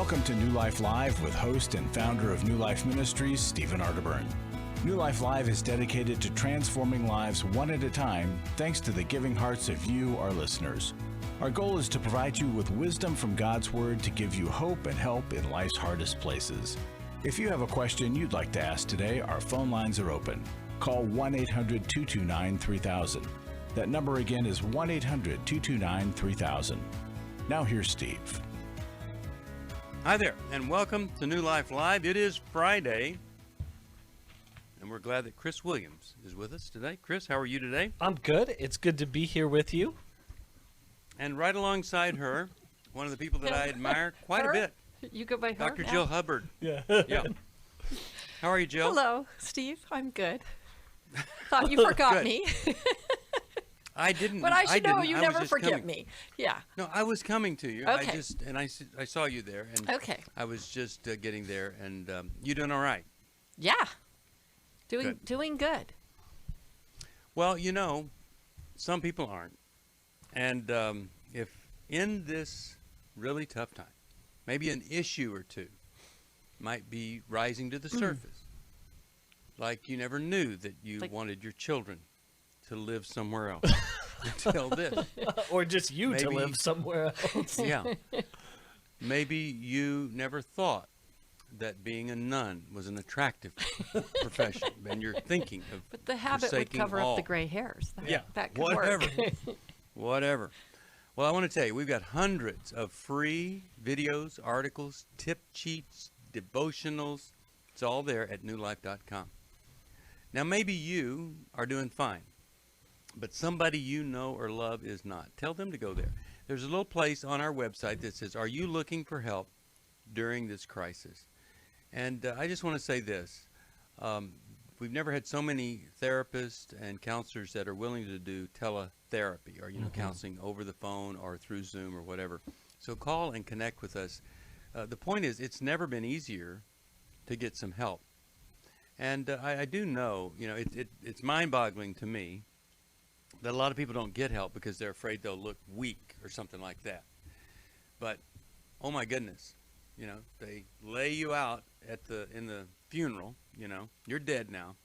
Welcome to New Life Live with host and founder of New Life Ministries, Stephen Arterburn. New Life Live is dedicated to transforming lives one at a time thanks to the giving hearts of you, our listeners. Our goal is to provide you with wisdom from God's Word to give you hope and help in life's hardest places. If you have a question you'd like to ask today, our phone lines are open. Call 1-800-229-3000. That number again is 1-800-229-3000. Now here's Steve. Hi there, and welcome to New Life Live. It is Friday, and we're glad that Chris Williams is with us today. Chris, how are you today? I'm good. It's good to be here with you. And right alongside her, one of the people that I admire quite a bit. You go by her Dr. now? Jill Hubbard. Yeah. Yeah. How are you, Jill? Hello, Steve. I'm good. Thought you forgot me. I didn't. But I should know you never forget coming. me. Yeah. No, I was coming to you. Okay. I saw you there, and Okay. I was just getting there, and you doing all right? Yeah. Doing good. Well, you know, some people aren't. And if in this really tough time, maybe an issue or two might be rising to the surface, like you never knew that you wanted your children to live somewhere else until this. Or just you to live somewhere else. Yeah. Maybe you never thought that being a nun was an attractive profession, and you're thinking of But the habit would forsaking cover all. up the gray hairs. That could whatever. work. Whatever. Well, I want to tell you, we've got hundreds of free videos, articles, tip sheets, devotionals. It's all there at newlife.com. Now, maybe you are doing fine, but somebody you know or love is not. Tell them to go there. There's a little place on our website that says, "Are you looking for help during this crisis?" And I just want to say this. We've never had so many therapists and counselors that are willing to do teletherapy or, counseling over the phone or through Zoom or whatever. So call and connect with us. The point is, it's never been easier to get some help. And I do know, it's mind-boggling to me that a lot of people don't get help because they're afraid they'll look weak or something like that. But, oh my goodness, they lay you out in the funeral, you're dead now,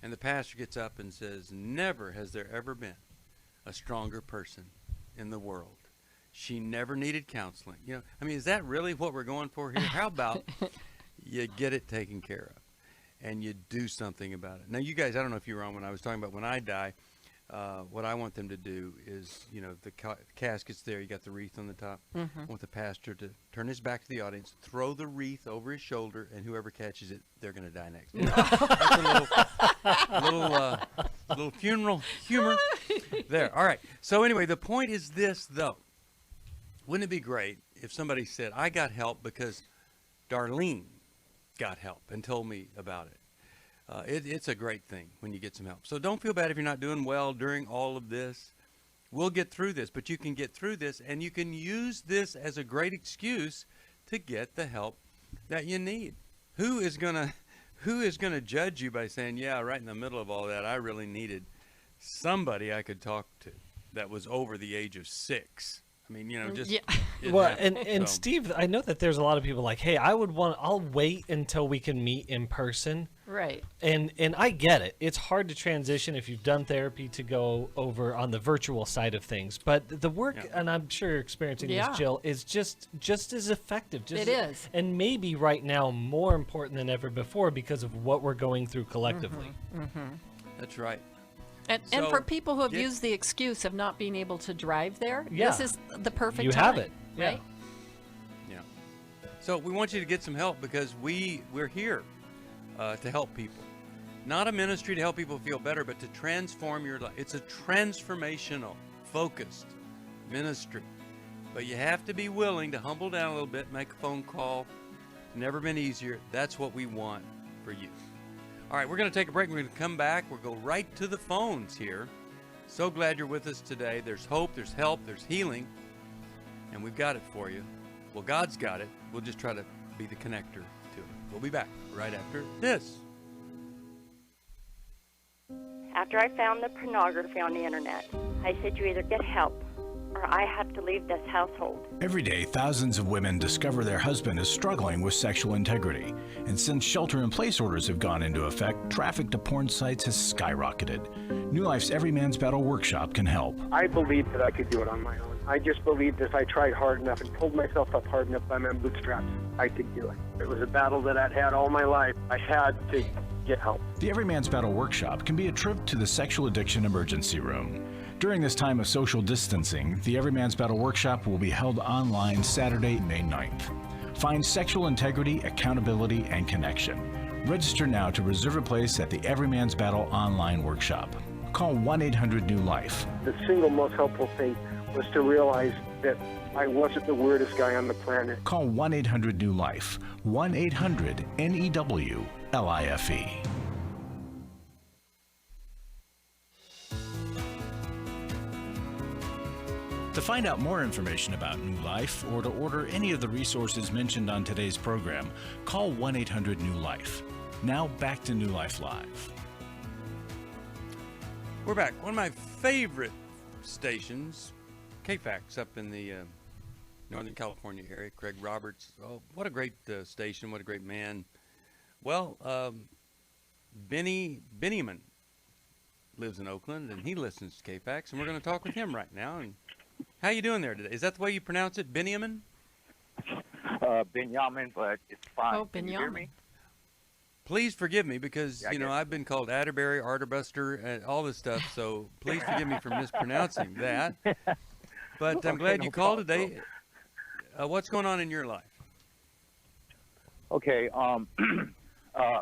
and the pastor gets up and says, "Never has there ever been a stronger person in the world. She never needed counseling." Is that really what we're going for here? How about you get it taken care of and you do something about it? Now, you guys, I don't know if you were on when I was talking about when I die. What I want them to do is, the casket's there. You got the wreath on the top. I want the pastor to turn his back to the audience, throw the wreath over his shoulder, and whoever catches it, they're going to die next. That's a little funeral humor there. All right. So anyway, the point is this, though. Wouldn't it be great if somebody said, "I got help because Darlene got help and told me about it"? It's a great thing when you get some help. So don't feel bad if you're not doing well during all of this. We'll get through this, but you can get through this, and you can use this as a great excuse to get the help that you need. Who is gonna judge you by saying, "Yeah, right in the middle of all that, I really needed somebody I could talk to that was over the age of 6." Just Yeah. Well, and Steve, I know that there's a lot of people like, "Hey, I'll wait until we can meet in person." Right. And I get it. It's hard to transition if you've done therapy to go over on the virtual side of things. But the work, and I'm sure you're experiencing this, Jill, is just as effective. It is. And maybe right now more important than ever before because of what we're going through collectively. That's right. And for people who have used the excuse of not being able to drive there, this is the perfect time. You have it. Right? Yeah. So we want you to get some help because we're here to help people. Not a ministry to help people feel better, but to transform your life. It's a transformational, focused ministry. But you have to be willing to humble down a little bit, make a phone call. Never been easier. That's what we want for you. All right, we're going to take a break. We're going to come back. We'll go right to the phones here. So glad you're with us today. There's hope, there's help, there's healing, and we've got it for you. Well, God's got it. We'll just try to be the connector to it. We'll be back right after this. After I found the pornography on the internet, I said, "You either get help or I have to leave this household. Every day, thousands of women discover their husband is struggling with sexual integrity. And since shelter-in-place orders have gone into effect, traffic to porn sites has skyrocketed. New Life's Every Man's Battle workshop can help. I believed that I could do it on my own. I just believed if I tried hard enough and pulled myself up hard enough by my bootstraps, I could do it. It was a battle that I'd had all my life. I had to get help. The Every Man's Battle workshop can be a trip to the sexual addiction emergency room. During this time of social distancing, the Every Man's Battle workshop will be held online Saturday, May 9th. Find sexual integrity, accountability, and connection. Register now to reserve a place at the Every Man's Battle online workshop. Call 1-800-NEW-LIFE. The single most helpful thing was to realize that I wasn't the weirdest guy on the planet. Call 1-800-NEW-LIFE. 1-800-NEWLIFE. To find out more information about New Life or to order any of the resources mentioned on today's program, call 1-800-NEW-LIFE. Now back to New Life Live. We're back. One of my favorite stations, KFAX, up in the Northern California area. Craig Roberts. Oh, what a great station. What a great man. Well, Benjamin lives in Oakland, and he listens to KFAX, and we're going to talk with him right now. And how you doing there today? Is that the way you pronounce it, Benjamin? Benjamin, but it's fine. Oh, Can you hear me? Please forgive me because, I've been called Atterbury, Arterbuster, and all this stuff, so please forgive me for mispronouncing that. But I'm glad you called today. What's going on in your life? Okay, what I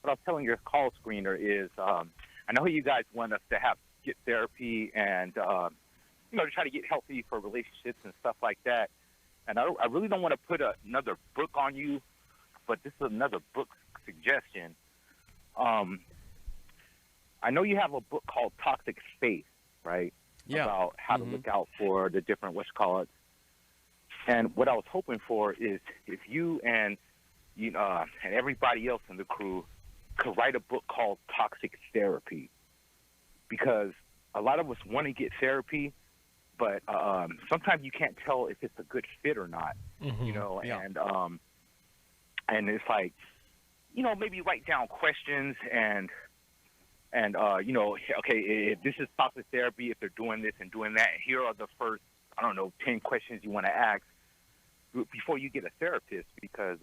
was telling your call screener is I know you guys want us to get therapy and, to try to get healthy for relationships and stuff like that. And I really don't want to put another book on you, but this is another book suggestion. I know you have a book called Toxic Faith, right? Yeah. About how to look out for the different and what I was hoping for is if you and and everybody else in the crew could write a book called Toxic Therapy, because a lot of us want to get therapy, but sometimes you can't tell if it's a good fit or not, and it's like, maybe write down questions and okay, if this is toxic therapy, if they're doing this and doing that, here are the first, 10 questions you want to ask before you get a therapist, because,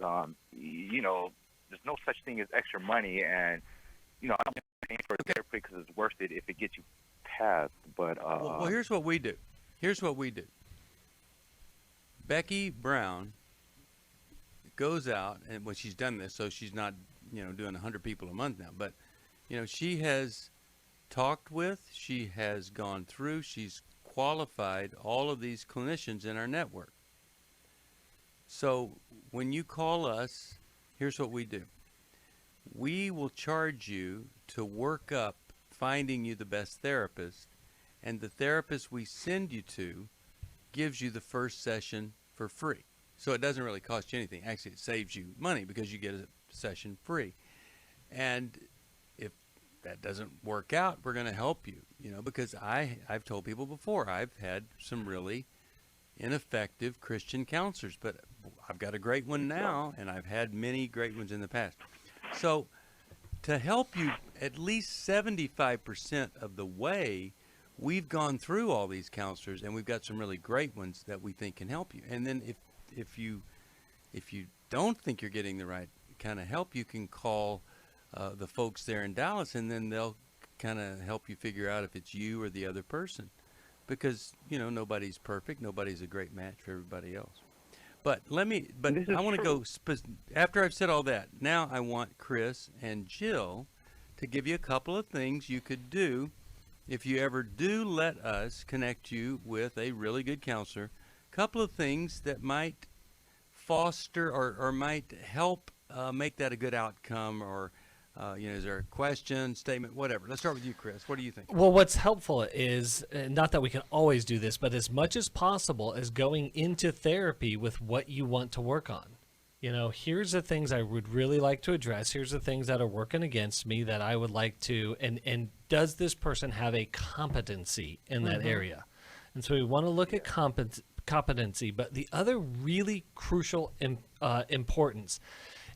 there's no such thing as extra money, and, I don't pay for a therapy because it's worth it if it gets you past, but... Well, here's what we do. Becky Brown goes out, and when she's done this, so she's not, doing 100 people a month now, but, she has talked with, she has gone through, she's qualified all of these clinicians in our network. So when you call us, here's what we do. We will charge you to work up finding you the best therapist, and the therapist we send you to gives you the first session for free. So it doesn't really cost you anything. Actually, it saves you money because you get a session free. And if that doesn't work out, we're going to help you, because I've told people before, I've had some really ineffective Christian counselors, but I've got a great one now, and I've had many great ones in the past. So to help you at least 75% of the way, we've gone through all these counselors, and we've got some really great ones that we think can help you. And then if you don't think you're getting the right kind of help, you can call the folks there in Dallas, and then they'll kind of help you figure out if it's you or the other person, because nobody's perfect, nobody's a great match for everybody else. But I want to go after I've said all that. Now I want Chris and Jill to give you a couple of things you could do if you ever do let us connect you with a really good counselor. A couple of things that might foster or might help make that a good outcome, or is there a question, statement, whatever. Let's start with you, Chris. What do you think? Well, what's helpful is, not that we can always do this, but as much as possible is going into therapy with what you want to work on. Here's the things I would really like to address. Here's the things that are working against me that I would like to, and does this person have a competency in that area? And so we want to look at competency, but the other really crucial importance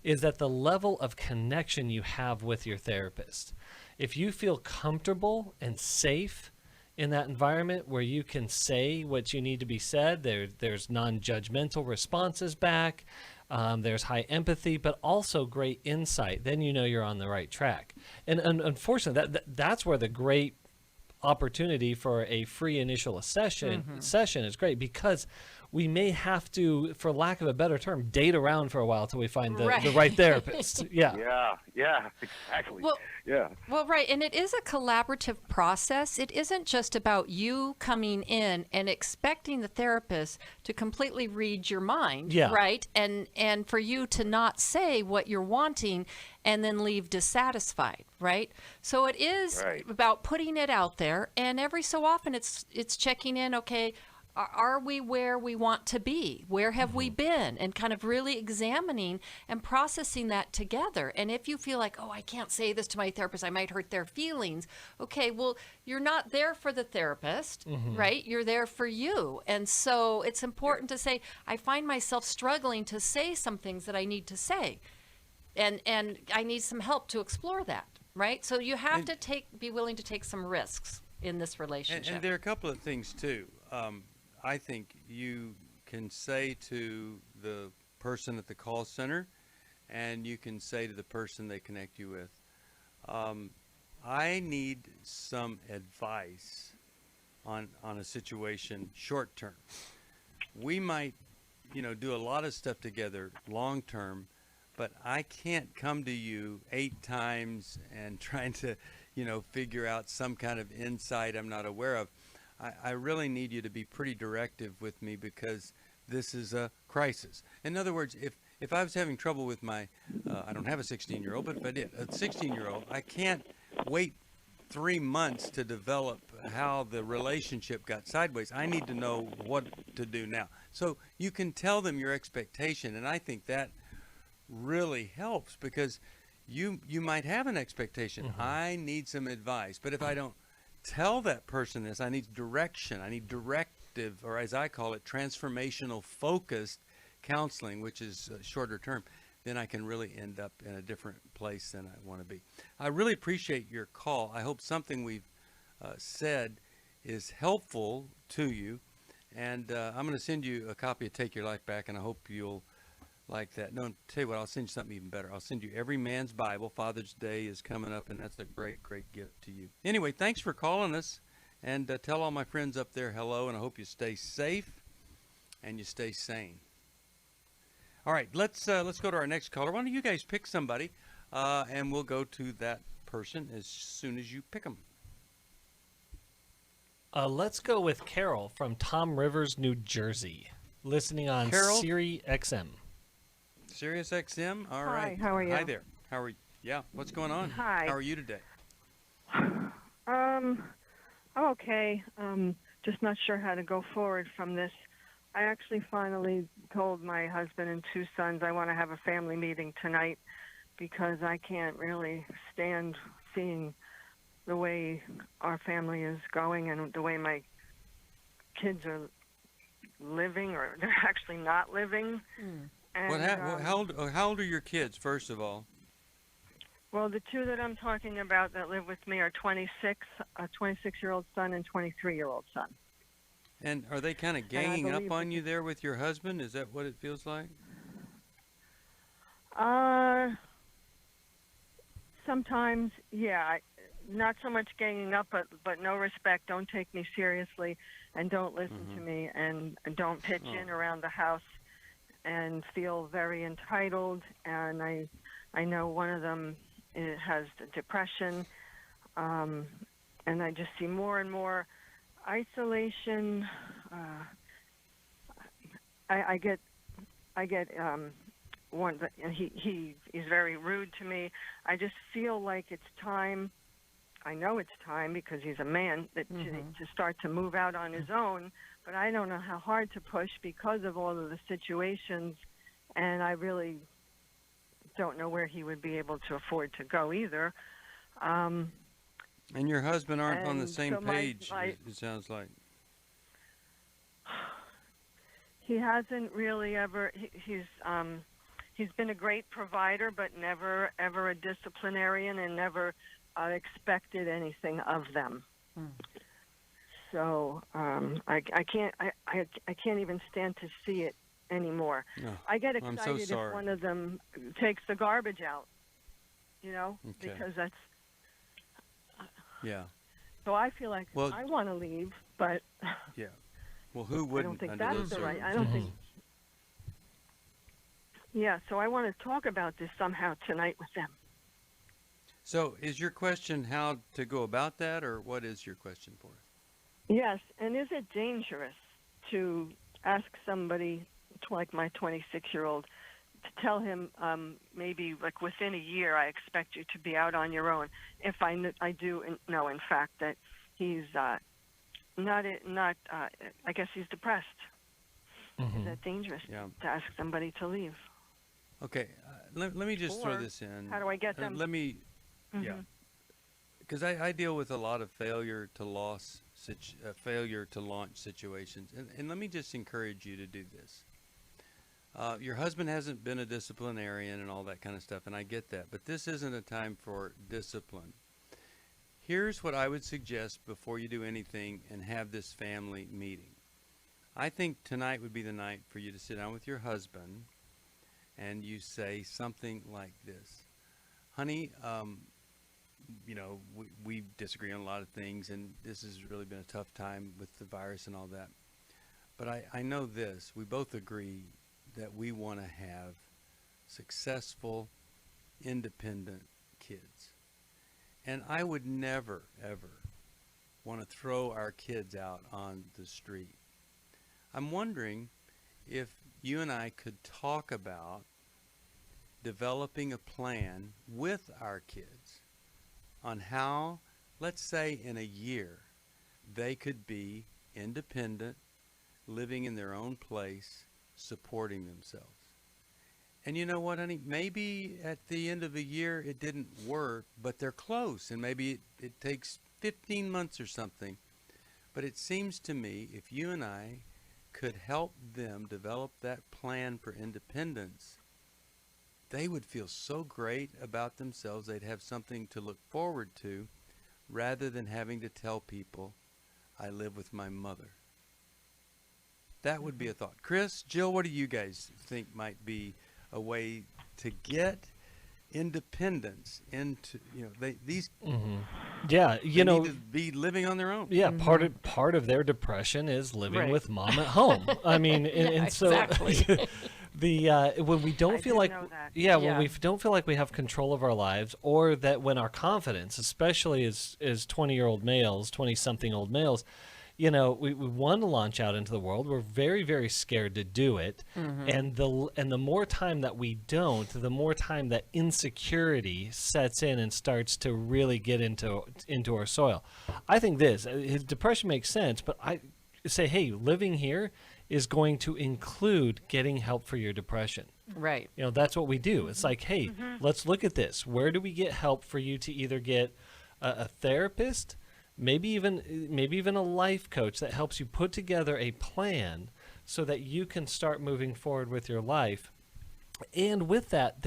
is that the level of connection you have with your therapist. If you feel comfortable and safe in that environment where you can say what you need to be said, there's non-judgmental responses back, there's high empathy, but also great insight, then you know you're on the right track. And unfortunately, that's where the great opportunity for a free initial session is great, because we may have to, for lack of a better term, date around for a while till we find the right therapist. Yeah, exactly. Well, right. And it is a collaborative process. It isn't just about you coming in and expecting the therapist to completely read your mind, right? And for you to not say what you're wanting and then leave dissatisfied, right? So it is about putting it out there. And every so often it's checking in, okay, are we where we want to be? Where have we been? And kind of really examining and processing that together. And if you feel like, oh, I can't say this to my therapist, I might hurt their feelings. Okay, well, you're not there for the therapist, right? You're there for you. And so it's important to say, I find myself struggling to say some things that I need to say. And I need some help to explore that, right? So you have to be willing to take some risks in this relationship. And there are a couple of things, too. I think you can say to the person at the call center, and you can say to the person they connect you with, I need some advice on a situation short term. We might, do a lot of stuff together long term, but I can't come to you 8 times and trying to, figure out some kind of insight I'm not aware of. I really need you to be pretty directive with me, because this is a crisis. In other words, if I was having trouble with my, I don't have a 16-year-old, but if I did, a 16-year-old, I can't wait 3 months to develop how the relationship got sideways. I need to know what to do now. So you can tell them your expectation, and I think that really helps, because you might have an expectation. I need some advice, but if I don't tell that person this, I need direction, I need directive, or as I call it, transformational focused counseling, which is shorter term, then I can really end up in a different place than I want to be. I really appreciate your call. I hope something we've said is helpful to you, and I'm going to send you a copy of Take Your Life Back, and I hope you'll like that. No, tell you what, I'll send you something even better. I'll send you Every Man's Bible. Father's Day is coming up, and that's a great, great gift to you. Anyway, thanks for calling us, and tell all my friends up there hello, and I hope you stay safe and you stay sane. All right, let's go to our next caller. Why don't you guys pick somebody, and we'll go to that person as soon as you pick them. Let's go with Carol from Tom Rivers, New Jersey, listening on Sirius XM. Sirius XM? All right. Hi, how are you? Hi there. How are you? Yeah, what's going on? Hi. How are you today? I'm okay. Just not sure how to go forward from this. I actually finally told my husband and 2 sons I want to have a family meeting tonight, because I can't really stand seeing the way our family is going and the way my kids are living, or they're actually not living. And, how old are your kids, first of all? Well, the 2 that I'm talking about that live with me are 26, a 26-year-old son and 23-year-old son. And are they kind of ganging up on you there with your husband? Is that what it feels like? Sometimes, yeah. Not so much ganging up, but no respect. Don't take me seriously, and don't listen to me, and don't pitch in around the house, and feel very entitled. And I know one of them has depression, and I just see more and more isolation. I get one. He's very rude to me. I just feel like it's time. I know it's time, because he's a man, to start to move out on his own, but I don't know how hard to push because of all of the situations, and I really don't know where he would be able to afford to go either. And your husband aren't on the same page, it sounds like. He hasn't really ever. He's been a great provider, but never ever a disciplinarian, and never expected anything of them. So I can't even stand to see it anymore. No, I get I'm excited so sorry. if one of them takes the garbage out, Okay. because that's. Yeah. So I feel like Well- I want to leave, but Yeah. Well, who I wouldn't don't think under that's those the right. I circumstances? don't think. Yeah, so I want to talk about this somehow tonight with them. So is your question how to go about that, or what is your question for us? Yes, and is it dangerous to ask somebody like my 26-year-old to tell him maybe like within a year I expect you to be out on your own if I do know in fact that he's not I guess he's depressed. Is that dangerous to ask somebody to leave? Okay, let me just throw Or this in. how do I get them? Let me, yeah, because I deal with a lot of failure to launch situations, and let me just encourage you to do this. Your husband hasn't been a disciplinarian and all that kind of stuff, and I get that, but this isn't a time for discipline. Here's what I would suggest before you do anything and have this family meeting. I think tonight would be the night for you to sit down with your husband and you say something like this. Honey, we disagree on a lot of things, and this has really been a tough time with the virus and all that. But I know this. We both agree that we want to have successful, independent kids. And I would never, ever want to throw our kids out on the street. I'm wondering if you and I could talk about developing a plan with our kids on how, let's say in a year, they could be independent, living in their own place, supporting themselves. And you know what, honey? Maybe at the end of a year it didn't work, but they're close, and maybe it takes 15 months or something. But it seems to me if you and I could help them develop that plan for independence, they would feel so great about themselves. They'd have something to look forward to rather than having to tell people, I live with my mother. That would be a thought. Chris, Jill, what do you guys think might be a way to get independence into, these Yeah, they need to be living on their own. Yeah, part of their depression is living with mom at home. I mean, and so exactly. when we don't feel like when Yeah. we don't feel like we have control of our lives, or that when our confidence, especially as 20-year-old males, 20-something-old males, we want to launch out into the world. We're very, very scared to do it. And the more time that we don't, the more time that insecurity sets in and starts to really get into our soil. I think his depression makes sense, but I say, hey, living here is going to include getting help for your depression. Right. That's what we do. It's like, hey, let's look at this. Where do we get help for you to either get a therapist, maybe even a life coach that helps you put together a plan so that you can start moving forward with your life. And with that,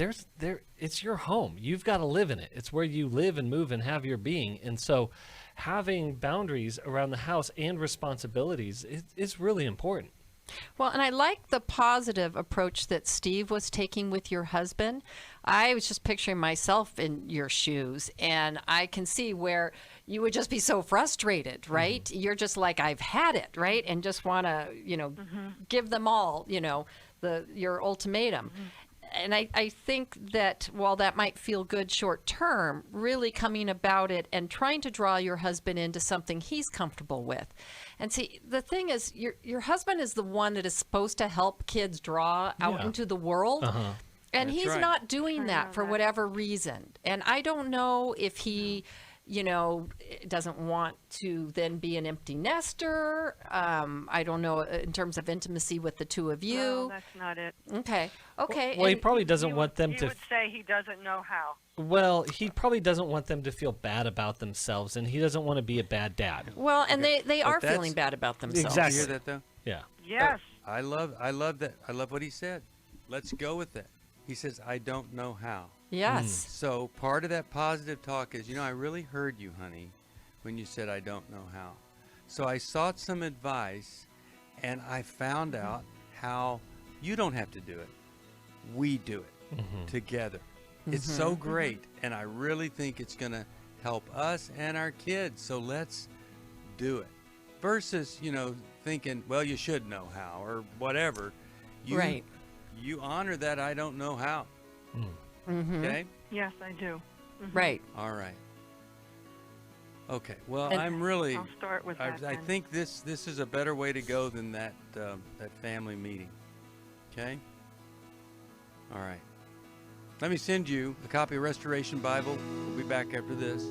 it's your home. You've got to live in it. It's where you live and move and have your being. And so having boundaries around the house and responsibilities is really important. Well, and I like the positive approach that Steve was taking with your husband. I was just picturing myself in your shoes, and I can see where you would just be so frustrated, right? You're just like, I've had it, right? And just want to, give them all, your ultimatum. And I think that while that might feel good short term, really coming about it and trying to draw your husband into something he's comfortable with. And see, the thing is, your husband is the one that is supposed to help kids draw out into the world. And That's he's right. not doing that for whatever reason. And I don't know if he doesn't want to then be an empty nester. I don't know in terms of intimacy with the two of you. No, that's not it. Okay. Well, he probably doesn't want them to. He would say he doesn't know how. Well, he probably doesn't want them to feel bad about themselves, and he doesn't want to be a bad dad. Well, and they are feeling bad about themselves. Exactly. You hear that, though? Yeah. Yes. I love that. I love what he said. Let's go with that. He says, I don't know how. Yes. So part of that positive talk is, I really heard you, honey, when you said I don't know how. So I sought some advice, and I found out how you don't have to do it. We do it together. It's so great, and I really think it's going to help us and our kids. So let's do it. Versus, thinking, well, you should know how or whatever. You honor that I don't know how. Okay? Yes, I do. Right. All right. Okay. Well, And I'll start with that. I then. think this is a better way to go than that family meeting. Okay? All right. Let me send you a copy of Restoration Bible. We'll be back after this.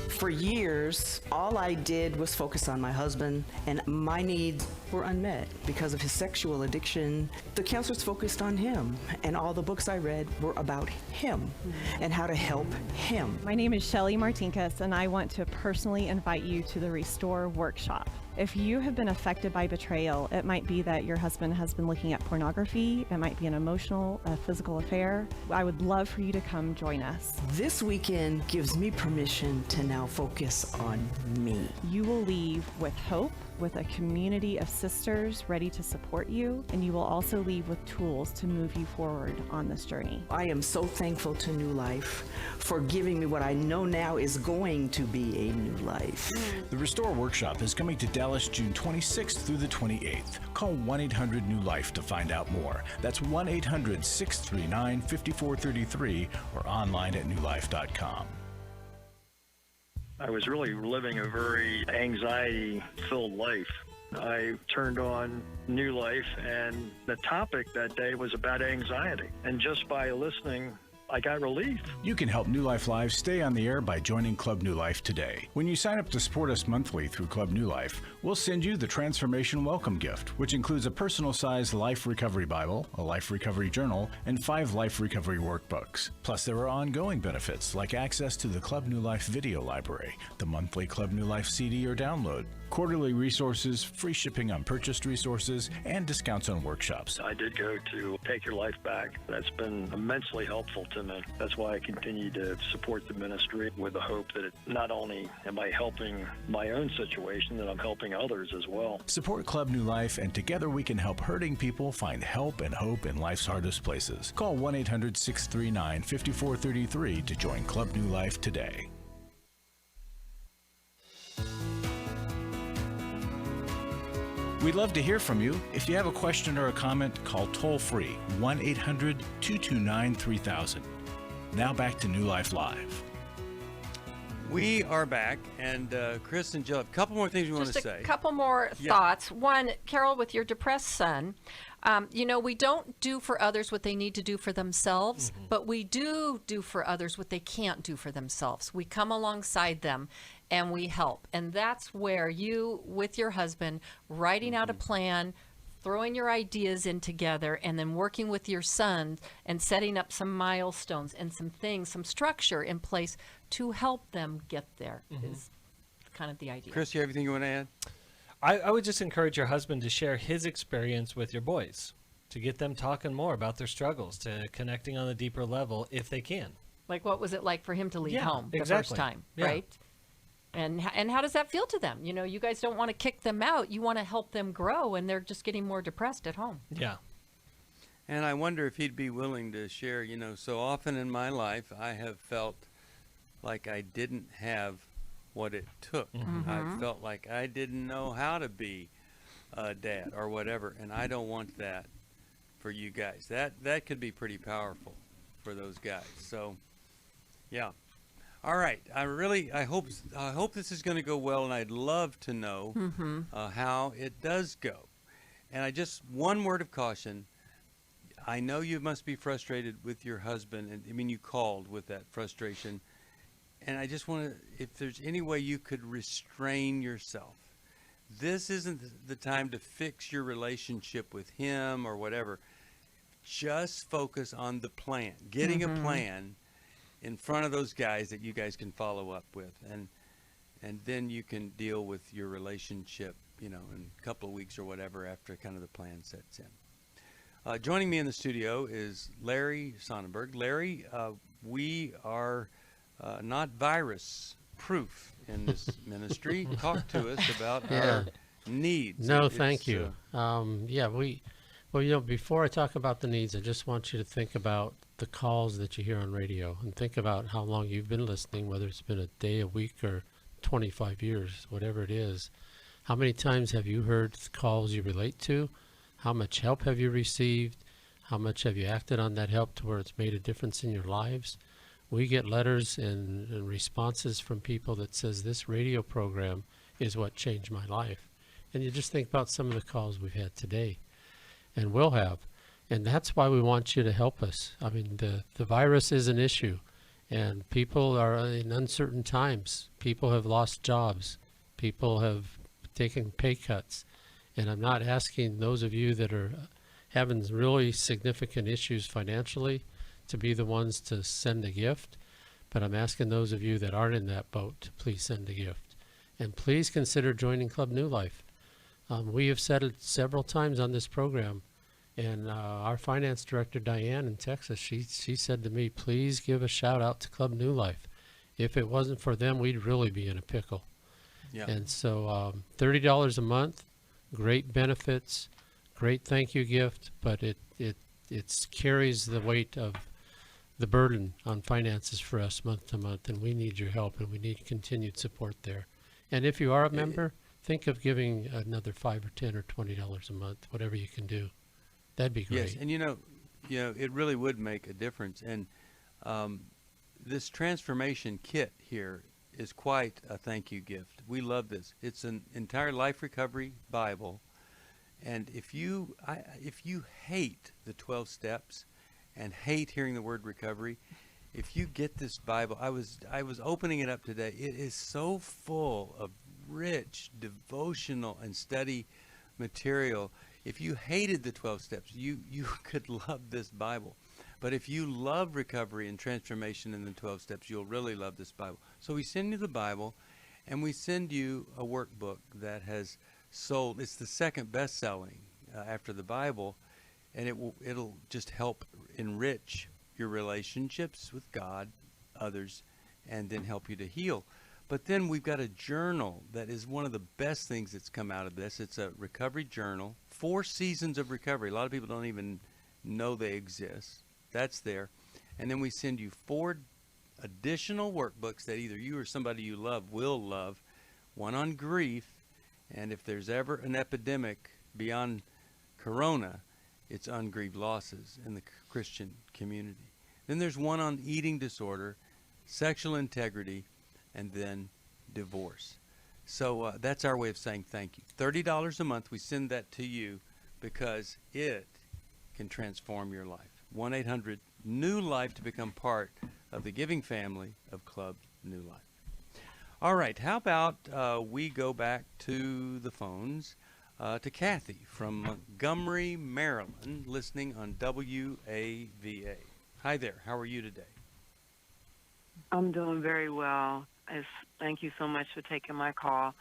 For years, all I did was focus on my husband, and my needs were unmet because of his sexual addiction. The counselors focused on him, and all the books I read were about him and how to help him. My name is Shelly Martinkus, and I want to personally invite you to the Restore Workshop. If you have been affected by betrayal, it might be that your husband has been looking at pornography. It might be an emotional, physical affair. I would love for you to come join us. This weekend gives me permission to now focus on me. You will leave with hope, with a community of sisters ready to support you, and you will also leave with tools to move you forward on this journey. I am so thankful to New Life for giving me what I know now is going to be a new life. The Restore Workshop is coming to Dallas June 26th through the 28th. Call 1-800-NEW-LIFE to find out more. That's 1-800-639-5433 or online at newlife.com. I was really living a very anxiety-filled life. I turned on New Life, and the topic that day was about anxiety. And just by listening, I got relief. You can help New Life Live stay on the air by joining Club New Life today. When you sign up to support us monthly through Club New Life, we'll send you the Transformation Welcome Gift, which includes a personal-sized Life Recovery Bible, a Life Recovery Journal, and 5 Life Recovery Workbooks. Plus, there are ongoing benefits like access to the Club New Life video library, the monthly Club New Life CD or download, quarterly resources, free shipping on purchased resources, and discounts on workshops. I did go to Take Your Life Back. That's been immensely helpful to me. That's why I continue to support the ministry with the hope that not only am I helping my own situation, that I'm helping others as well. Support Club New Life, and together we can help hurting people find help and hope in life's hardest places. Call 1-800-639-5433 to join Club New Life today. We'd love to hear from you. If you have a question or a comment, call toll-free 1-800-229-3000. Now back to New Life Live. We are back, and Chris and Jill have a couple more things we want to say. Just a couple more thoughts. One, Carol, with your depressed son, we don't do for others what they need to do for themselves, but we do for others what they can't do for themselves. We come alongside them and we help. And that's where you, with your husband, writing out a plan, throwing your ideas in together, and then working with your son and setting up some milestones and some things, some structure in place to help them get there is kind of the idea. Chris, you have anything you want to add? I would just encourage your husband to share his experience with your boys, to get them talking more about their struggles, to connecting on a deeper level if they can. Like, what was it like for him to leave home the exactly. first time, Yeah. right? And how does that feel to them? You guys don't want to kick them out. You want to help them grow, and they're just getting more depressed at home. Yeah. And I wonder if he'd be willing to share, so often in my life I have felt like I didn't have what it took. I felt like I didn't know how to be a dad or whatever, and I don't want that for you guys. That could be pretty powerful for those guys. So, yeah. All right. I hope this is going to go well, and I'd love to know how it does go. And one word of caution. I know you must be frustrated with your husband, and you called with that frustration. And I just want to, if there's any way you could restrain yourself. This isn't the time to fix your relationship with him or whatever. Just focus on the plan, getting a plan in front of those guys that you guys can follow up with, and then you can deal with your relationship in a couple of weeks or whatever after kind of the plan sets in. Joining me in the studio is Larry Sonnenberg. Larry, we are not virus proof in this ministry. Talk to us about our needs. No, thank you. Before I talk about the needs, I just want you to think about the calls that you hear on radio and think about how long you've been listening, whether it's been a day, a week, or 25 years, whatever it is. How many times have you heard calls you relate to? How much help have you received? How much have you acted on that help to where it's made a difference in your lives? We get letters and responses from people that says this radio program is what changed my life. And you just think about some of the calls we've had today and will have. And that's why we want you to help us. I mean, the virus is an issue, and people are in uncertain times. People have lost jobs. People have taken pay cuts. And I'm not asking those of you that are having really significant issues financially to be the ones to send a gift, but I'm asking those of you that aren't in that boat to please send a gift. And please consider joining Club New Life. We have said it several times on this program. And our finance director, Diane, in Texas, she said to me, please give a shout out to Club New Life. If it wasn't for them, we'd really be in a pickle. Yeah. And so $30 a month, great benefits, great thank you gift, but it carries the weight of the burden on finances for us month to month, and we need your help, and we need continued support there. And if you are a member, think of giving another $5 or $10 or $20 a month, whatever you can do. That'd be great. Yes, and it really would make a difference. And this transformation kit here is quite a thank you gift. We love this. It's an entire life recovery Bible. And if you hate the 12 steps and hate hearing the word recovery, if you get this Bible, I was opening it up today. It is so full of rich devotional and study material. If you hated the 12 steps, you could love this Bible. But if you love recovery and transformation in the 12 steps, you'll really love this Bible. So we send you the Bible, and we send you a workbook that has sold. It's the second best-selling after the Bible, and it'll just help enrich your relationships with God, others, and then help you to heal. But then we've got a journal that is one of the best things that's come out of this. It's a recovery journal, 4 seasons of recovery. A lot of people don't even know they exist. That's there. And then we send you 4 additional workbooks that either you or somebody you love will love. One on grief, and if there's ever an epidemic beyond Corona, it's ungrieved losses in the Christian community. Then there's one on eating disorder, sexual integrity, and then divorce. So that's our way of saying thank you. $30 a month, we send that to you because it can transform your life. 1-800-NEW-LIFE to become part of the giving family of Club New Life. All right, how about we go back to the phones to Kathy from Montgomery, Maryland, listening on WAVA. Hi there, how are you today? I'm doing very well. Thank you so much for taking my call.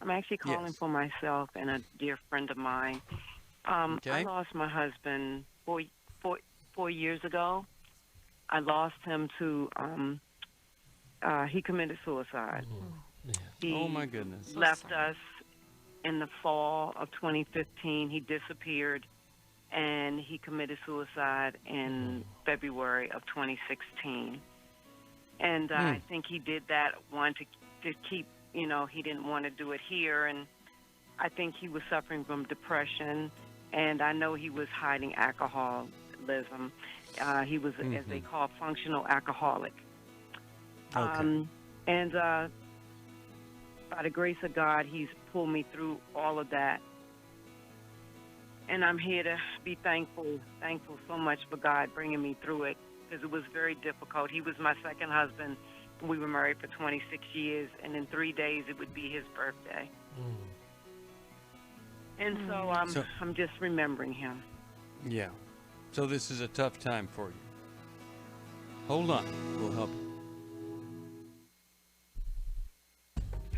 I'm actually calling for myself and a dear friend of mine. I lost my husband 4 years ago. I lost him to, he committed suicide. Oh my goodness. Left us in the fall of 2015. He disappeared, and he committed suicide in February of 2016. And I think he did that, wanted to keep, he didn't want to do it here. And I think he was suffering from depression. And I know he was hiding alcoholism. He was, as they call, functional alcoholic. Okay. And by the grace of God, he's pulled me through all of that. And I'm here to be thankful so much for God bringing me through it, because it was very difficult. He was my second husband. We were married for 26 years, and in 3 days it would be his birthday. And so I'm just remembering him. Yeah. So this is a tough time for you. Hold on. We'll help you.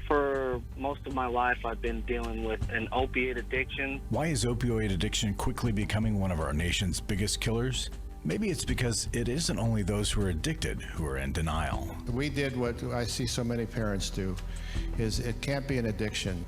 For For most of my life, I've been dealing with an opiate addiction. Why is opioid addiction quickly becoming one of our nation's biggest killers? Maybe it's because it isn't only those who are addicted who are in denial. We did what I see so many parents do, is it can't be an addiction.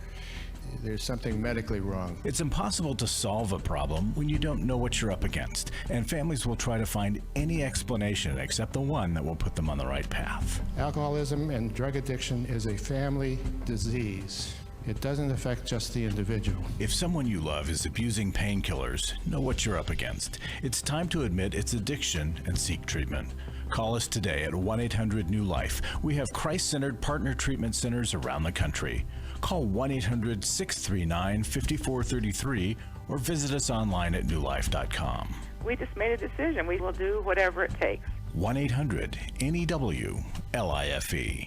There's something medically wrong. It's impossible to solve a problem when you don't know what you're up against, and families will try to find any explanation except the one that will put them on the right path. Alcoholism and drug addiction is a family disease. It doesn't affect just the individual. If someone you love is abusing painkillers, know what you're up against. It's time to admit it's addiction and seek treatment. Call us today at 1-800-NEW-LIFE. We have Christ-centered partner treatment centers around the country. Call 1-800-639-5433 or visit us online at newlife.com. We just made a decision. We will do whatever it takes. 1-800-NEW-LIFE.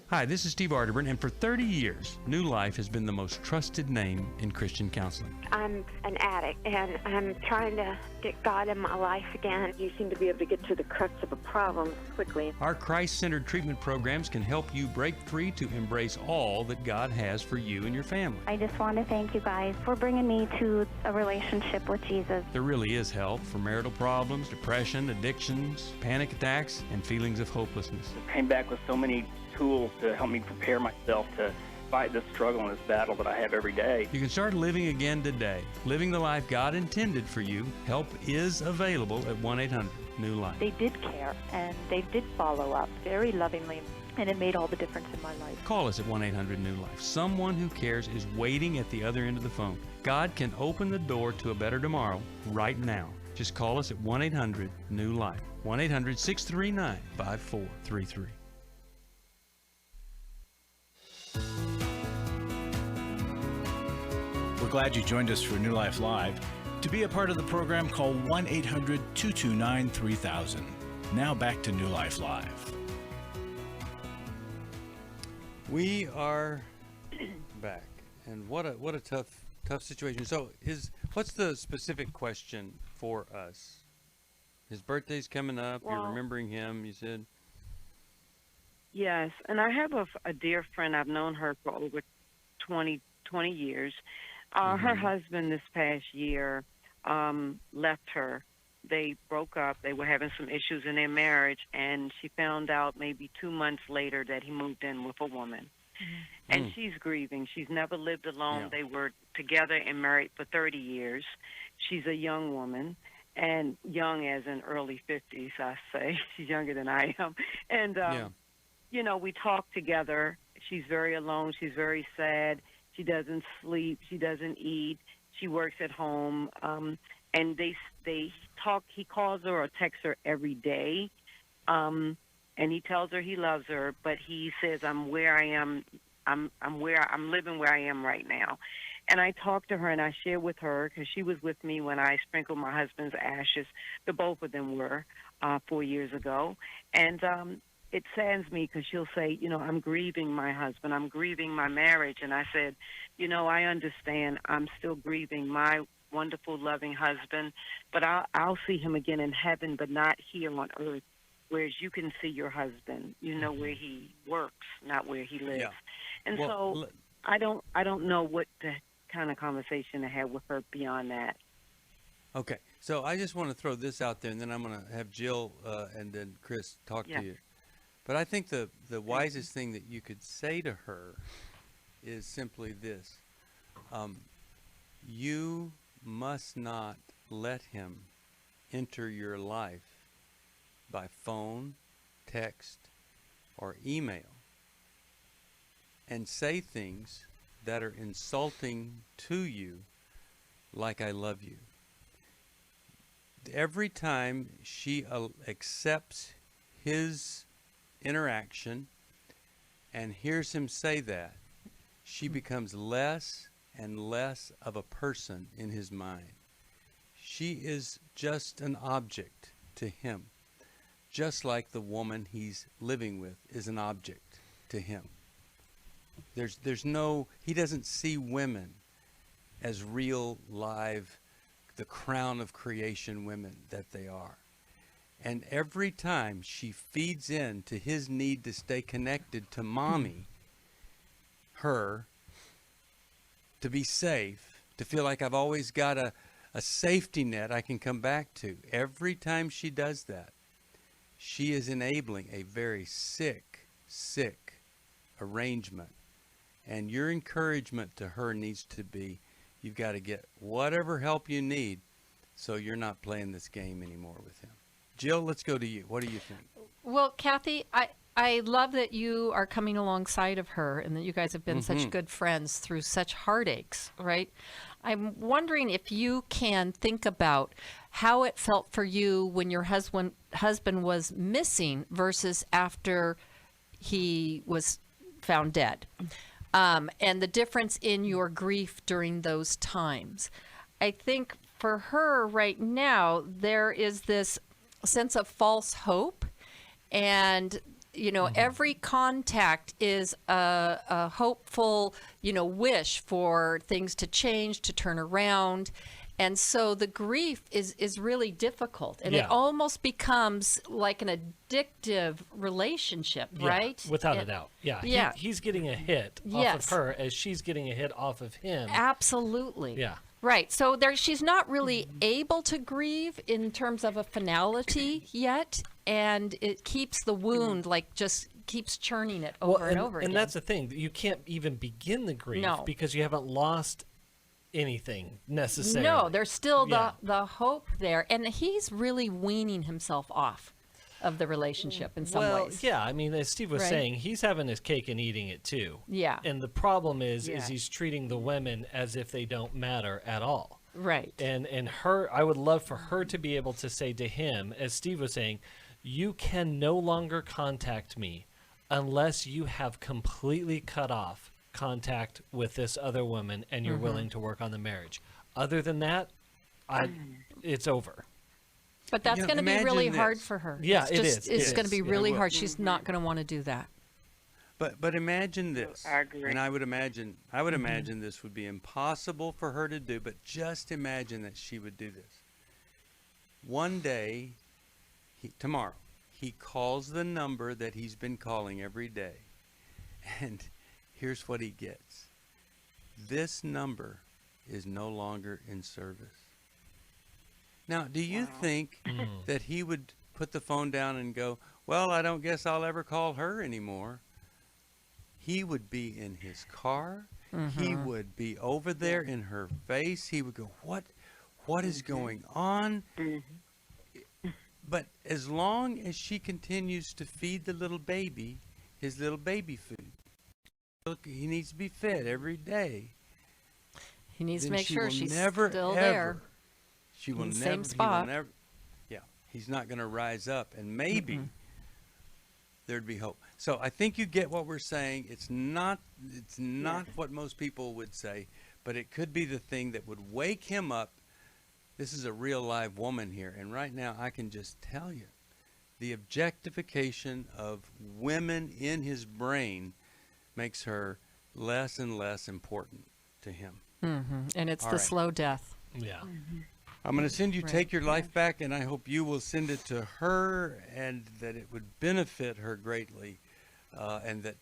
Hi, this is Steve Arterburn, and for 30 years, New Life has been the most trusted name in Christian counseling. I'm an addict, and I'm trying to get God in my life again. You seem to be able to get to the crux of a problem quickly. Our Christ-centered treatment programs can help you break free to embrace all that God has for you and your family. I just want to thank you guys for bringing me to a relationship with Jesus. There really is help for marital problems, depression, addictions, panic attacks, and feelings of hopelessness. I came back with so many tools to help me prepare myself to fight this struggle and this battle that I have every day. You can start living again today, living the life God intended for you. Help is available at 1-800-NEW-LIFE. They did care, and they did follow up very lovingly, and it made all the difference in my life. Call us at 1-800-NEW-LIFE. Someone who cares is waiting at the other end of the phone. God can open the door to a better tomorrow right now. Just call us at 1-800-NEW-LIFE. 1-800-639-5433. We're glad you joined us for New Life Live. To be a part of the program, call 1-800-229-3000. Now back to New Life Live. We are back, and what a tough situation. So, what's the specific question for us? His birthday's coming up. Well, you're remembering him. You said. Yes, and I have a dear friend. I've known her for over 20 years. Her husband this past year left her. They broke up. They were having some issues in their marriage, and she found out maybe 2 months later that he moved in with a woman. And she's grieving. She's never lived alone. They were together and married for 30 years. She's a young woman, and young as in early 50s, I say. She's younger than I am. And, you know, we talk together. She's very alone. She's very sad. She doesn't sleep. She doesn't eat. She works at home. And they talk. He calls her or texts her every day. And he tells her he loves her, but he says, I'm where I am. I'm living where I am right now. And I talked to her and I shared with her, because she was with me when I sprinkled my husband's ashes. The both of them were 4 years ago. And it saddens me because she'll say, you know, I'm grieving my husband. I'm grieving my marriage. And I said, you know, I understand. I'm still grieving my wonderful, loving husband, but I'll see him again in heaven, but not here on earth. Whereas you can see your husband, you know where he works, not where he lives. Yeah. And so I don't know what the kind of conversation to have with her beyond that. Okay, so I just want to throw this out there, and then I'm going to have Jill and then Chris talk to you. But I think the wisest thing that you could say to her is simply this. You must not let him enter your life by phone, text, or email and say things that are insulting to you, like I love you. Every time she accepts his interaction and hears him say that, she becomes less and less of a person in his mind. She is just an object to him, just like the woman he's living with is an object to him. There's no, he doesn't see women as real, live, the crown of creation women that they are. And every time she feeds in to his need to stay connected to mommy, her to be safe, to feel like I've always got a safety net I can come back to. Every time she does that, she is enabling a very sick arrangement. And your encouragement to her needs to be, you've got to get whatever help you need so you're not playing this game anymore with him. Jill, let's go to you. What do you think? Well, Kathy, I love that you are coming alongside of her and that you guys have been such good friends through such heartaches, right? I'm wondering if you can think about how it felt for you when your husband was missing versus after he was found dead, and the difference in your grief during those times. I think for her right now, there is this sense of false hope, and every contact is a hopeful, wish for things to change, to turn around. And so the grief is really difficult, and it almost becomes like an addictive relationship, right? Without a doubt. Yeah. He's getting a hit off of her as she's getting a hit off of him. Absolutely. Yeah. Right. So she's not really able to grieve in terms of a finality yet, and it keeps the wound just keeps churning it over and over again. And that's the thing. You can't even begin the grief because you haven't lost anything necessarily. No, there's still the hope there, and he's really weaning himself off of the relationship in some ways. Yeah, I mean, as Steve was saying, he's having his cake and eating it too. Yeah. And the problem is he's treating the women as if they don't matter at all. Right. And her, I would love for her to be able to say to him, as Steve was saying, you can no longer contact me unless you have completely cut off contact with this other woman and you're willing to work on the marriage. Other than that, it's over. But that's going to be really hard for her. Yeah, It's going to be really hard. She's not going to want to do that. But imagine this. I agree. And I would imagine this would be impossible for her to do, but just imagine that she would do this. One day, tomorrow, he calls the number that he's been calling every day. And here's what he gets. This number is no longer in service. Now, do you think that he would put the phone down and go, well, I don't guess I'll ever call her anymore? He would be in his car. He would be over there in her face. He would go, what is going on? But as long as she continues to feed the little baby his little baby food, look, he needs to be fed every day. He needs to make sure she's never, still ever, there. She will in the never, same spot. He will never, he's not going to rise up, and maybe there'd be hope. So I think you get what we're saying. It's not what most people would say, but it could be the thing that would wake him up. This is a real live woman here, and right now I can just tell you, the objectification of women in his brain makes her less and less important to him. And it's the slow death. Yeah. I'm going to send you Take Your Life Back, and I hope you will send it to her and that it would benefit her greatly, and that,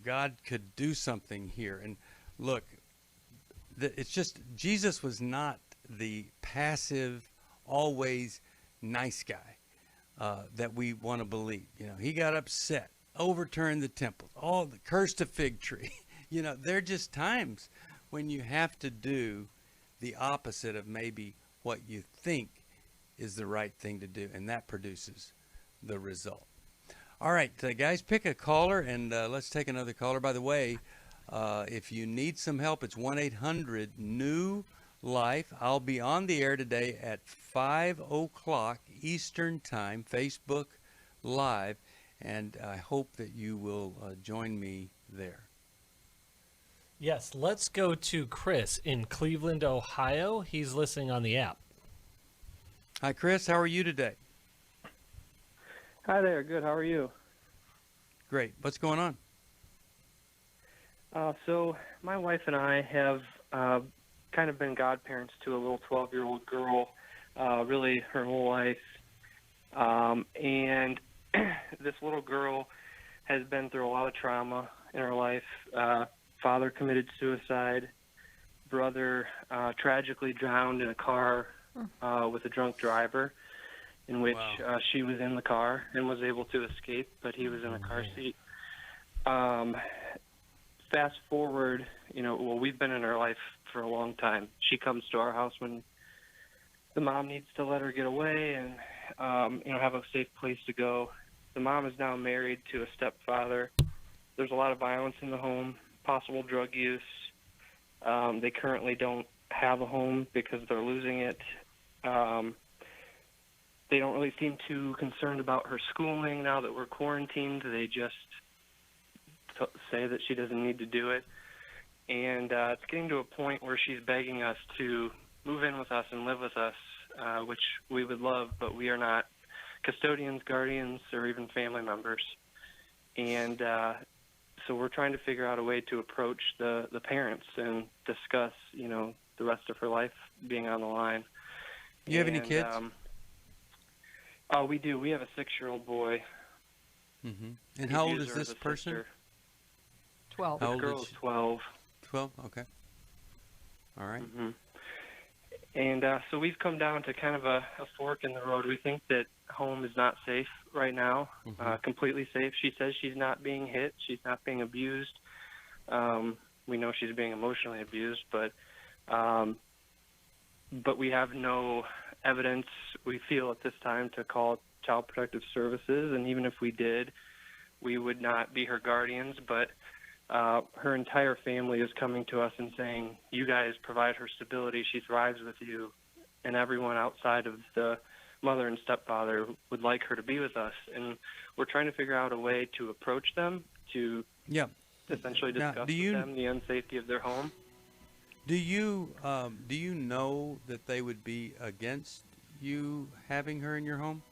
God could do something here. And look, it's just, Jesus was not the passive, always nice guy that we want to believe. He got upset, overturned the temple, cursed a fig tree. There are just times when you have to do the opposite of maybe what you think is the right thing to do, and that produces the result. All right, guys, pick a caller, and let's take another caller. By the way, if you need some help, it's 1-800-NEW-LIFE. I'll be on the air today at 5 o'clock Eastern Time, Facebook Live, and I hope that you will join me there. Yes, let's go to Chris in Cleveland, Ohio. He's listening on the app. Hi, Chris. How are you today? Hi there. Good. How are you? Great. What's going on? So my wife and I have kind of been godparents to a little 12-year-old girl, really her whole life. And this little girl has been through a lot of trauma in her life. father committed suicide. Brother tragically drowned in a car with a drunk driver, in which she was in the car and was able to escape, but he was in a car seat. Fast forward, we've been in her life for a long time. She comes to our house when the mom needs to let her get away and, have a safe place to go. The mom is now married to a stepfather. There's a lot of violence in the home, possible drug use. They currently don't have a home because they're losing it. They don't really seem too concerned about her schooling now that we're quarantined. They just say that she doesn't need to do it. And it's getting to a point where she's begging us to move in with us and live with us, which we would love, but we are not custodians, guardians, or even family members. And so we're trying to figure out a way to approach the parents and discuss, the rest of her life being on the line. Do you have any kids? We do. We have a 6-year-old boy. Mm-hmm. And how old is this person? Sister. 12. This girl is 12. 12? Okay. All right. Mm-hmm. And so we've come down to kind of a fork in the road. We think that home is not safe right now, completely safe. She says she's not being hit. She's not being abused. We know she's being emotionally abused, but we have no evidence, we feel at this time, to call Child Protective Services. And even if we did, we would not be her guardians. But her entire family is coming to us and saying, you guys provide her stability, she thrives with you, and everyone outside of the mother and stepfather would like her to be with us. And we're trying to figure out a way to approach them, to essentially discuss with them the unsafety of their home. Do you know that they would be against you having her in your home?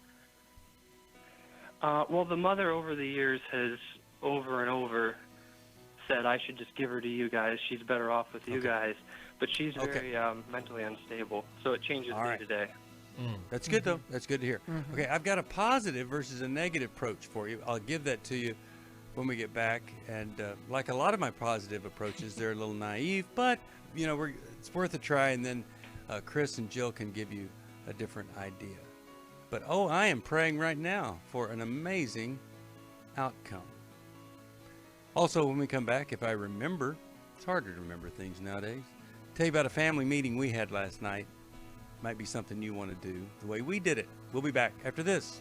Well, the mother over the years has over and over said, I should just give her to you guys. She's better off with you guys. But she's very mentally unstable, so it changes day to day. That's good, though. That's good to hear. Okay, I've got a positive versus a negative approach for you. I'll give that to you when we get back. And like a lot of my positive approaches, they're a little naive, but it's worth a try. And then Chris and Jill can give you a different idea. But I am praying right now for an amazing outcome. Also, when we come back, if I remember, it's harder to remember things nowadays. Tell you about a family meeting we had last night. Might be something you want to do the way we did it. We'll be back after this.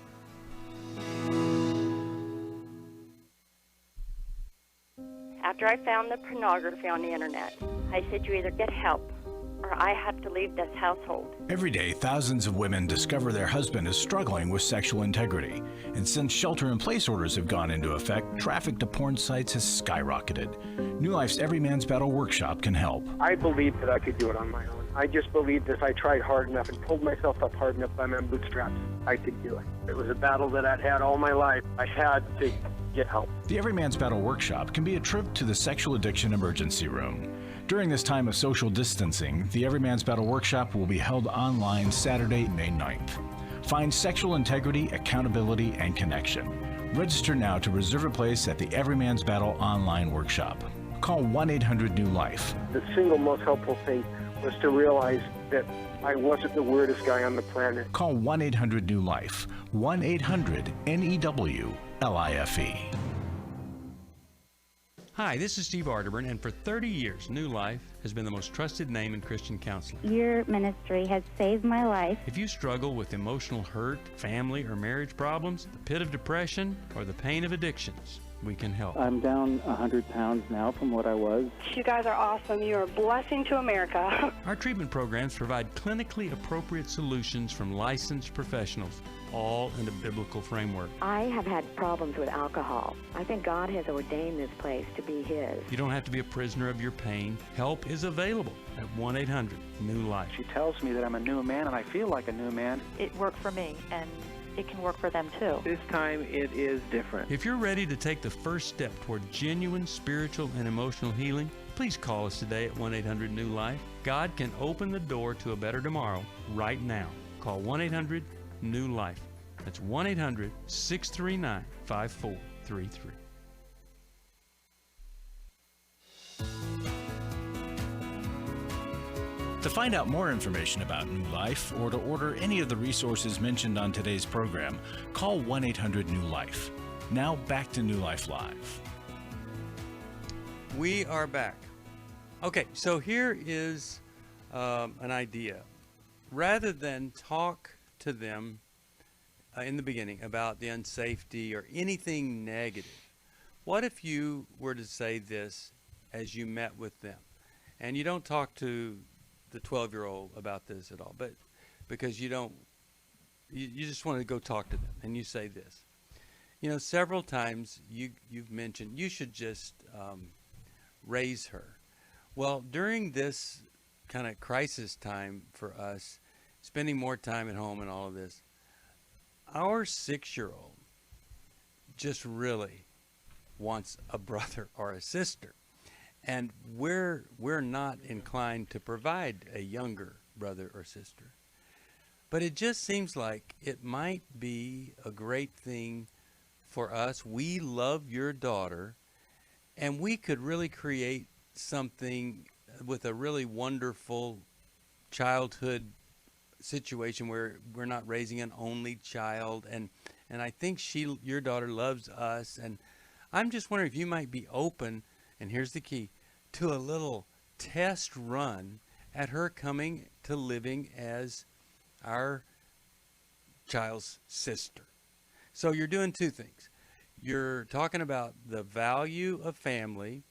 After I found the pornography on the internet, I said you either get help or I have to leave this household. Every day, thousands of women discover their husband is struggling with sexual integrity. And since shelter-in-place orders have gone into effect, traffic to porn sites has skyrocketed. New Life's Every Man's Battle workshop can help. I believed that I could do it on my own. I just believed if I tried hard enough and pulled myself up hard enough by my bootstraps, I could do it. It was a battle that I'd had all my life. I had to get help. The Every Man's Battle workshop can be a trip to the sexual addiction emergency room. During this time of social distancing, the Every Man's Battle workshop will be held online Saturday, May 9th. Find sexual integrity, accountability, and connection. Register now to reserve a place at the Every Man's Battle online workshop. Call 1-800-NEW-LIFE. The single most helpful thing was to realize that I wasn't the weirdest guy on the planet. Call 1-800-NEW-LIFE. 1-800-NEWLIFE. Hi, this is Steve Arterburn, and for 30 years, New Life has been the most trusted name in Christian counseling. Your ministry has saved my life. If you struggle with emotional hurt, family or marriage problems, the pit of depression, or the pain of addictions, we can help. I'm down 100 pounds now from what I was. You guys are awesome. You're a blessing to America. Our treatment programs provide clinically appropriate solutions from licensed professionals, all in a biblical framework. I have had problems with alcohol. I think God has ordained this place to be His. You don't have to be a prisoner of your pain. Help is available at 1-800-NEW-LIFE. She tells me that I'm a new man, and I feel like a new man. It worked for me, and it can work for them too. This time it is different. If you're ready to take the first step toward genuine spiritual and emotional healing, please call us today at 1-800-NEW-LIFE. God can open the door to a better tomorrow right now. Call 1-800-NEW-LIFE. That's 1-800-639-5433. To find out more information about New Life or to order any of the resources mentioned on today's program, call 1-800-NEW-LIFE. Now back to New Life Live. We are back. Okay, so here is an idea. Rather than talk to them in the beginning about the unsafety or anything negative, what if you were to say this as you met with them? And you don't talk to the 12-year-old about this at all, but because you just want to go talk to them, and you say this. You know, several times you've mentioned you should just raise her. Well, during this kind of crisis time for us, spending more time at home and all of this, our 6-year-old just really wants a brother or a sister. And we're not inclined to provide a younger brother or sister. But it just seems like it might be a great thing for us. We love your daughter, and we could really create something with a really wonderful childhood situation where we're not raising an only child. And I think your daughter loves us. And I'm just wondering if you might be open, and here's the key, to a little test run at her coming to living as our child's sister. So you're doing two things. You're talking about the value of family,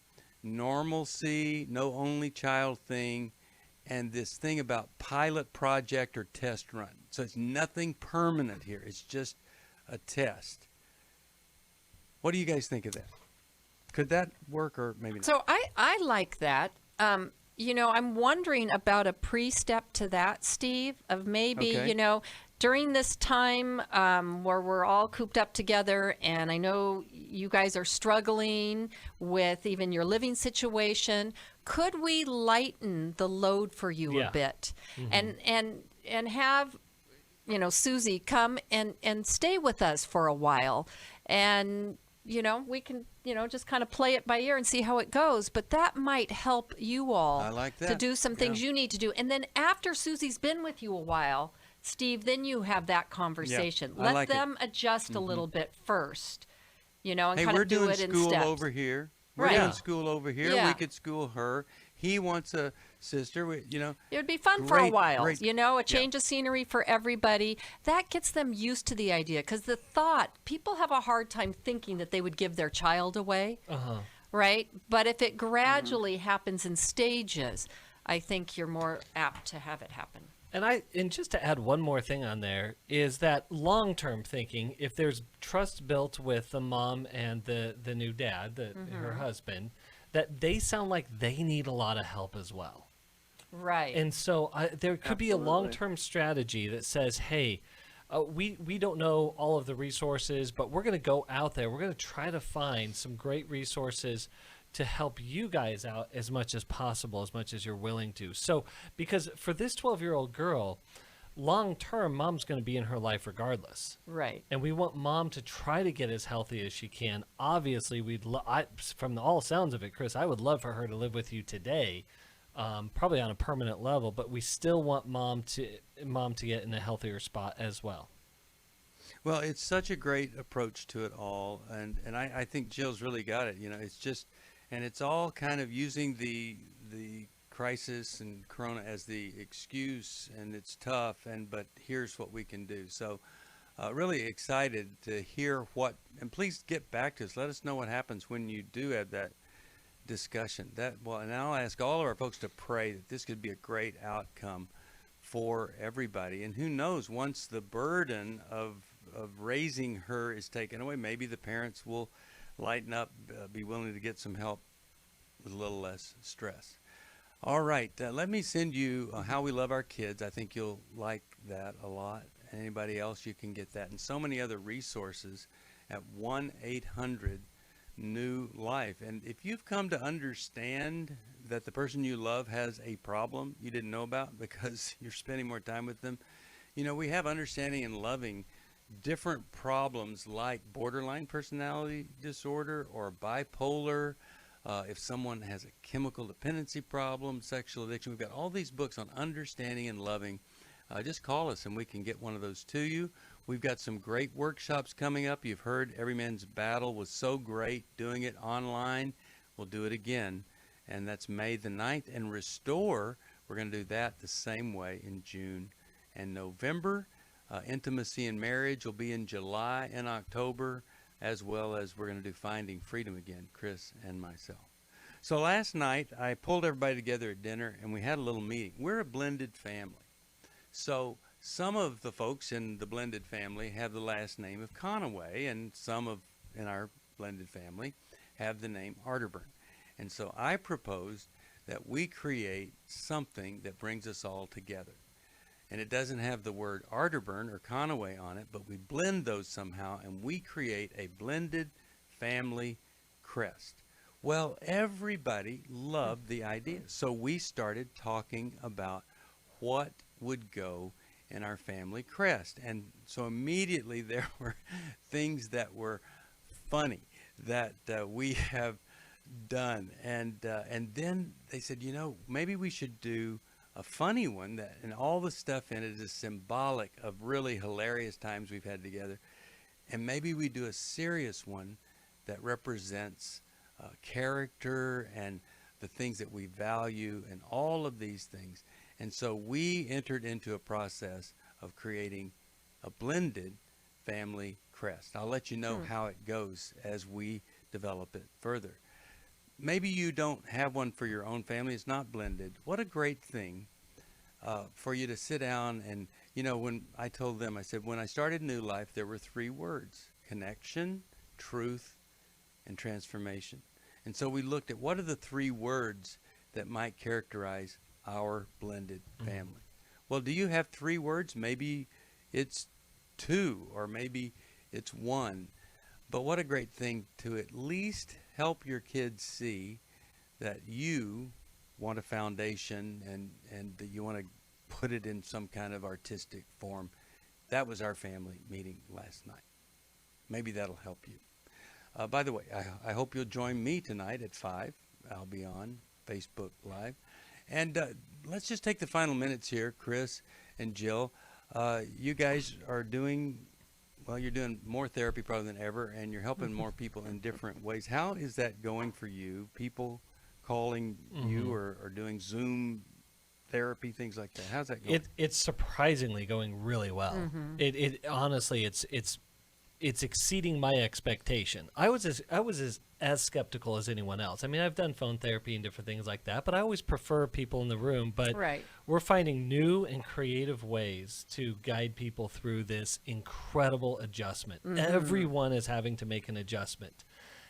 normalcy, no only child thing, and this thing about pilot project or test run. So it's nothing permanent here. It's just a test. What do you guys think of that? Could that work or maybe not? So I like that. You know, I'm wondering about a pre-step to that, Steve, of maybe, Okay. you know, during this time where we're all cooped up together, and I know you guys are struggling with even your living situation, could we lighten the load for you a bit? And have, you know, Susie come and stay with us for a while, and you know, we can, you know, just kind of play it by ear and see how it goes. But that might help you all to do some things you need to do. And then after Susie's been with you a while, Steve, then you have that conversation. Let them adjust a little bit first, you know, and kind of do it in steps. We're doing school over here. We're doing school over here. Yeah. We could school her. He wants a sister. You know, it would be fun for a while. You know, a change of scenery for everybody. That gets them used to the idea, because the thought, people have a hard time thinking that they would give their child away, right? But if it gradually happens in stages, I think you're more apt to have it happen. And just to add one more thing on there is that long-term thinking, if there's trust built with the mom and the new dad, her husband, that they sound like they need a lot of help as well. Right. And so there could be a long-term strategy that says, hey, we don't know all of the resources, but we're going to go out there. We're going to try to find some great resources to help you guys out as much as possible, as much as you're willing to. So, because for this 12-year-old girl, long-term, mom's going to be in her life regardless. Right. And we want mom to try to get as healthy as she can. Obviously, from all sounds of it, Chris, I would love for her to live with you today, probably on a permanent level, but we still want mom to get in a healthier spot as well. Well, it's such a great approach to it all, and I think Jill's really got it. You know, it's just, and it's all kind of using the crisis and Corona as the excuse, and it's tough, but here's what we can do. So really excited to hear and please get back to us. Let us know what happens when you do have that discussion. And I'll ask all of our folks to pray that this could be a great outcome for everybody. And who knows, once the burden of raising her is taken away, maybe the parents will lighten up, be willing to get some help with a little less stress. All right, let me send you How We Love Our Kids. I think you'll like that a lot. Anybody else, you can get that and so many other resources at 1-800-NEW-LIFE. And if you've come to understand that the person you love has a problem you didn't know about because you're spending more time with them, you know, we have understanding and loving different problems like borderline personality disorder or bipolar, if someone has a chemical dependency problem, sexual addiction. We've got all these books on understanding and loving. Just call us and we can get one of those to you. We've got some great workshops coming up. You've heard Every Man's Battle was so great doing it online. We'll do it again, and that's May the 9th. And Restore, we're going to do that the same way in June and November. Intimacy and Marriage will be in July and October, as well as we're going to do Finding Freedom again, Chris and myself. So last night, I pulled everybody together at dinner, and we had a little meeting. We're a blended family. So some of the folks in the blended family have the last name of Conaway, and some in our blended family have the name Arterburn. And so I proposed that we create something that brings us all together. And it doesn't have the word Arterburn or Conaway on it, but we blend those somehow, and we create a blended family crest. Well, everybody loved the idea. So we started talking about what would go in our family crest. And so immediately there were things that were funny that we have done. And then they said, you know, maybe we should do a funny one that, and all the stuff in it is symbolic of really hilarious times we've had together. And maybe we do a serious one that represents character and the things that we value and all of these things. And so we entered into a process of creating a blended family crest. I'll let you know how it goes as we develop it further. Maybe you don't have one for your own family. It's not blended. What a great thing for you to sit down and, you know, when I told them, I said, when I started New Life, there were 3 words: connection, truth, and transformation. And so we looked at what are the 3 words that might characterize our blended family. Well, do you have 3 words? Maybe it's 2, or maybe it's 1. But what a great thing to at least help your kids see that you want a foundation and that you want to put it in some kind of artistic form. That was our family meeting last night. Maybe that'll help you. By the way, I hope you'll join me tonight at 5. I'll be on Facebook Live. And let's just take the final minutes here, Chris and Jill. You guys are doing, well, you're doing more therapy probably than ever, and you're helping more people in different ways. How is that going for you? People calling you or doing Zoom therapy, things like that. How's that going? It's surprisingly going really well. It honestly, it's exceeding my expectation. I was as skeptical as anyone else. I mean, I've done phone therapy and different things like that, but I always prefer people in the room. But we're finding new and creative ways to guide people through this incredible adjustment. Everyone is having to make an adjustment,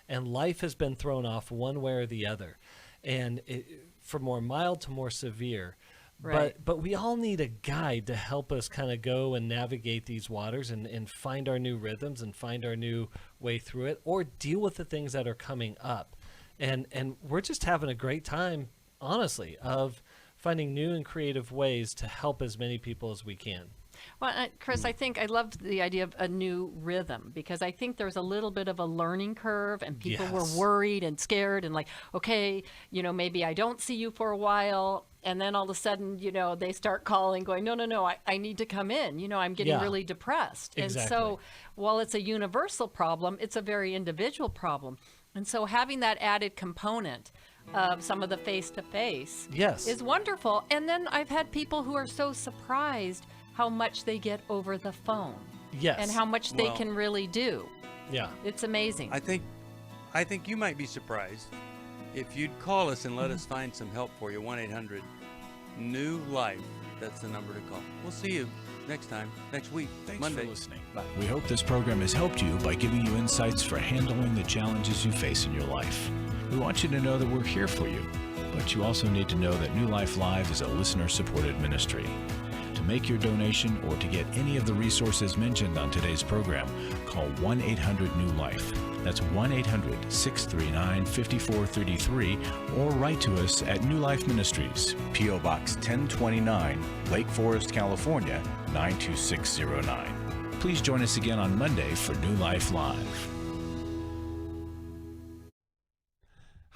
and life has been thrown off one way or the other, and from more mild to more severe. But we all need a guide to help us kind of go and navigate these waters and find our new rhythms and find our new way through it, or deal with the things that are coming up. And we're just having a great time, honestly, of finding new and creative ways to help as many people as we can. Well, Chris, I think I loved the idea of a new rhythm, because I think there's a little bit of a learning curve, and people were worried and scared and like, okay, you know, maybe I don't see you for a while. And then all of a sudden, you know, they start calling going, no, I need to come in. You know, I'm getting really depressed. And so while it's a universal problem, it's a very individual problem. And so having that added component of some of the face-to-face is wonderful. And then I've had people who are so surprised how much they get over the phone. And how much they can really do. It's amazing. I think you might be surprised if you'd call us and let us find some help for you. 1-800-NEW-LIFE. That's the number to call. We'll see you next time, next week, Monday. For listening. Bye. We hope this program has helped you by giving you insights for handling the challenges you face in your life. We want you to know that we're here for you, but you also need to know that New Life Live is a listener-supported ministry. To make your donation or to get any of the resources mentioned on today's program, call 1-800-NEW-LIFE. That's 1-800-639-5433, or write to us at New Life Ministries, P.O. Box 1029, Lake Forest, California, 92609. Please join us again on Monday for New Life Live.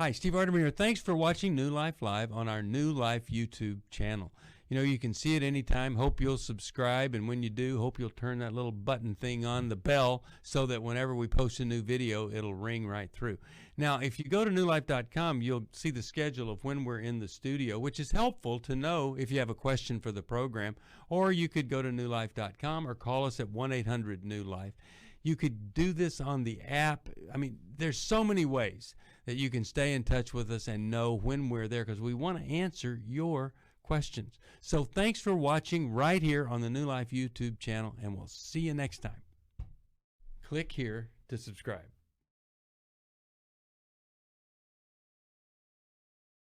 Hi, Steve Arterburn here. Thanks for watching New Life Live on our New Life YouTube channel. You know, you can see it anytime. Hope you'll subscribe, and when you do, hope you'll turn that little button thing on, the bell, so that whenever we post a new video, it'll ring right through. Now, if you go to newlife.com, you'll see the schedule of when we're in the studio, which is helpful to know if you have a question for the program, or you could go to newlife.com or call us at 1-800-NEW-LIFE. You could do this on the app. I mean, there's so many ways that you can stay in touch with us and know when we're there, because we want to answer your questions. So thanks for watching right here on the New Life YouTube channel, and we'll see you next time. Click here to subscribe.